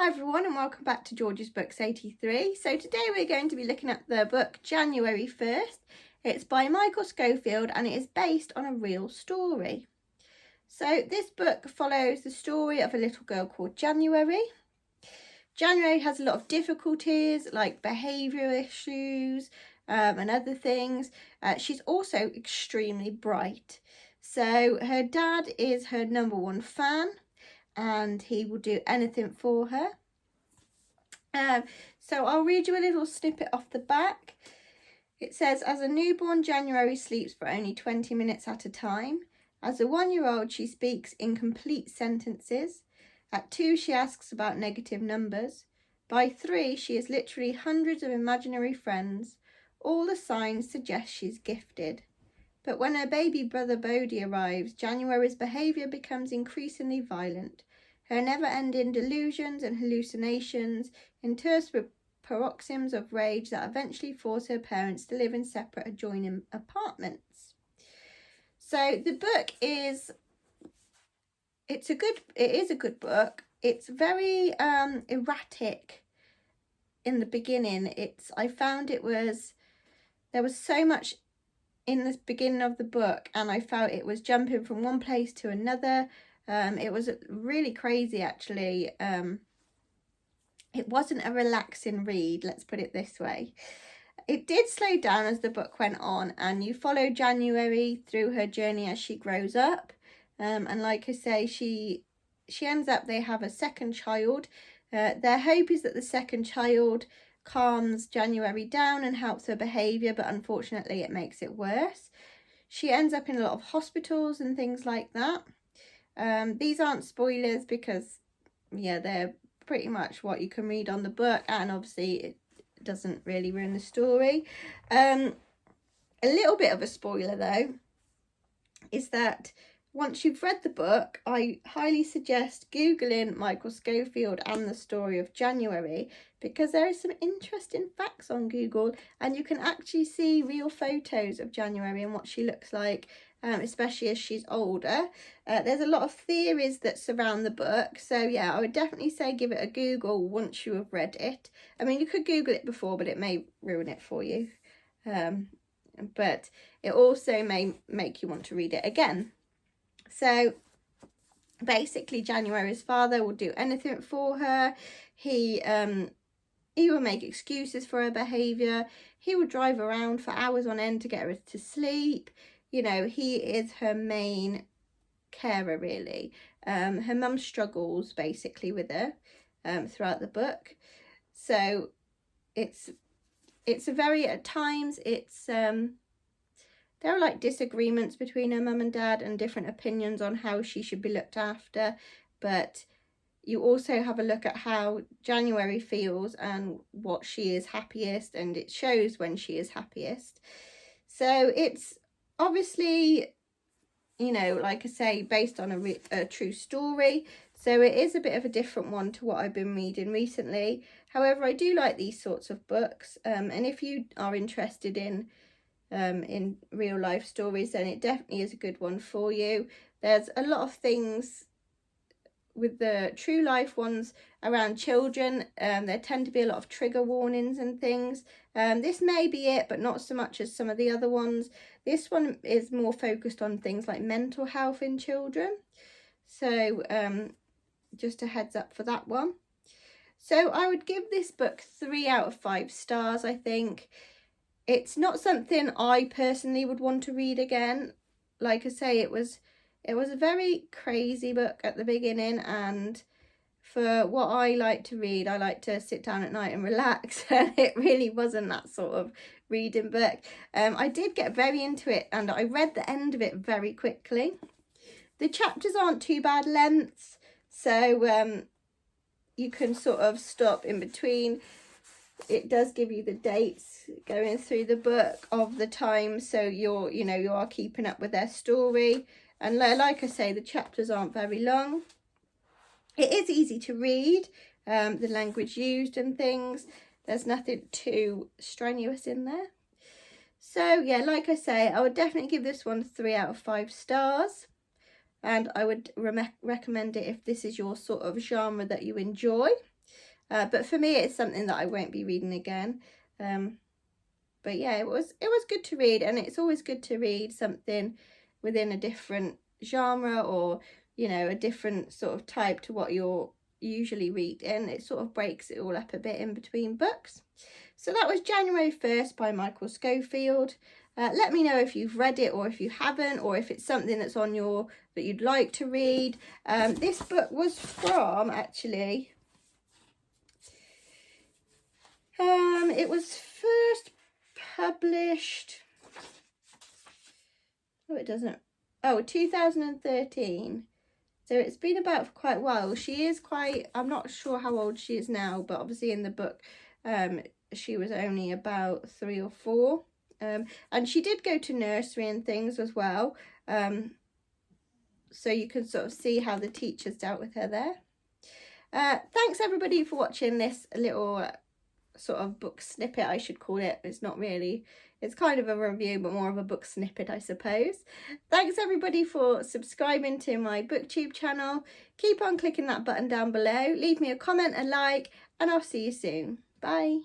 Hi everyone and welcome back to George's Books 83. So today we're going to be looking at the book January 1st. It's by Michael Schofield and it is based on a real story. So this book follows the story of a little girl called January. January has a lot of difficulties like behavioural issues and other things. She's also extremely bright. So her dad is her #1 fan and he will do anything for her. So I'll read you a little snippet off the back. It says, as a newborn, January sleeps for only 20 minutes at a time. As a 1-year-old, she speaks in complete sentences. At 2, she asks about negative numbers. By 3, she has literally hundreds of imaginary friends. All the signs suggest she's gifted. But when her baby brother Bodhi arrives, January's behaviour becomes increasingly violent. Her never-ending delusions and hallucinations interspersed with paroxysms of rage that eventually force her parents to live in separate adjoining apartments. So the book is, it is a good book. It's very erratic in the beginning. I found there was so much in the beginning of the book and I felt it was jumping from one place to another. It was really crazy actually. It wasn't a relaxing read, let's put it this way. It did slow down as the book went on and you follow January through her journey as she grows up. And like I say, she ends up, they have a second child. Their hope is that the second child calms January down and helps her behaviour, but unfortunately it makes it worse. She ends up in a lot of hospitals and things like that. These aren't spoilers because, yeah, they're pretty much what you can read on the book, and obviously it doesn't really ruin the story. A little bit of a spoiler though is that once you've read the book, I highly suggest Googling Michael Schofield and the story of January, because there is some interesting facts on Google and you can actually see real photos of January and what she looks like, especially as she's older. There's a lot of theories that surround the book, so yeah, I would definitely say give it a Google once you have read it. I mean, you could Google it before, but it may ruin it for you. But it also may make you want to read it again. So basically January's father will do anything for her. He will make excuses for her behaviour. He will drive around for hours on end to get her to sleep. You know, he is her main carer really. Her mum struggles basically with her throughout the book. So it's a very, at times it's there are like disagreements between her mum and dad and different opinions on how she should be looked after, but you also have a look at how January feels and what she is happiest, and it shows when she is happiest. So it's obviously, you know, like I say, based on a true story, so it is a bit of a different one to what I've been reading recently. However, I do like these sorts of books, and if you are interested in real life stories, then it definitely is a good one for you. There's a lot of things with the true life ones around children. There tend to be a lot of trigger warnings and things. This may be it, but not so much as some of the other ones. This one is more focused on things like mental health in children, so just a heads up for that one. So I would give this book 3 out of 5 stars. I think it's not something I personally would want to read again. Like I say, it was a very crazy book at the beginning, and for what I like to read, I like to sit down at night and relax, and it really wasn't that sort of reading book. I did get very into it and I read the end of it very quickly. The chapters aren't too bad lengths, so you can sort of stop in between. It does give you the dates going through the book of the time, so you are keeping up with their story. And like I say, the chapters aren't very long. It is easy to read, the language used and things. There's nothing too strenuous in there. So yeah, like I say, I would definitely give this one 3 out of 5 stars. And I would recommend it if this is your sort of genre that you enjoy. But for me, it's something that I won't be reading again. But yeah, it was good to read, and it's always good to read something within a different genre, or you know, a different sort of type to what you're usually reading. It sort of breaks it all up a bit in between books. So that was January 1st by Michael Schofield. Let me know if you've read it or if you haven't, or if it's something that's on that you'd like to read. This book was from, actually, it was first published, it doesn't, 2013. So it's been about for quite a while. She is I'm not sure how old she is now, but obviously in the book, she was only about 3 or 4. And she did go to nursery and things as well. So you can sort of see how the teachers dealt with her there. Thanks everybody for watching this little sort of book snippet, I should call it. It's not really, it's kind of a review, but more of a book snippet, I suppose. Thanks everybody for subscribing to my booktube channel. Keep on clicking that button down below. Leave me a comment, a like, and I'll see you soon. Bye.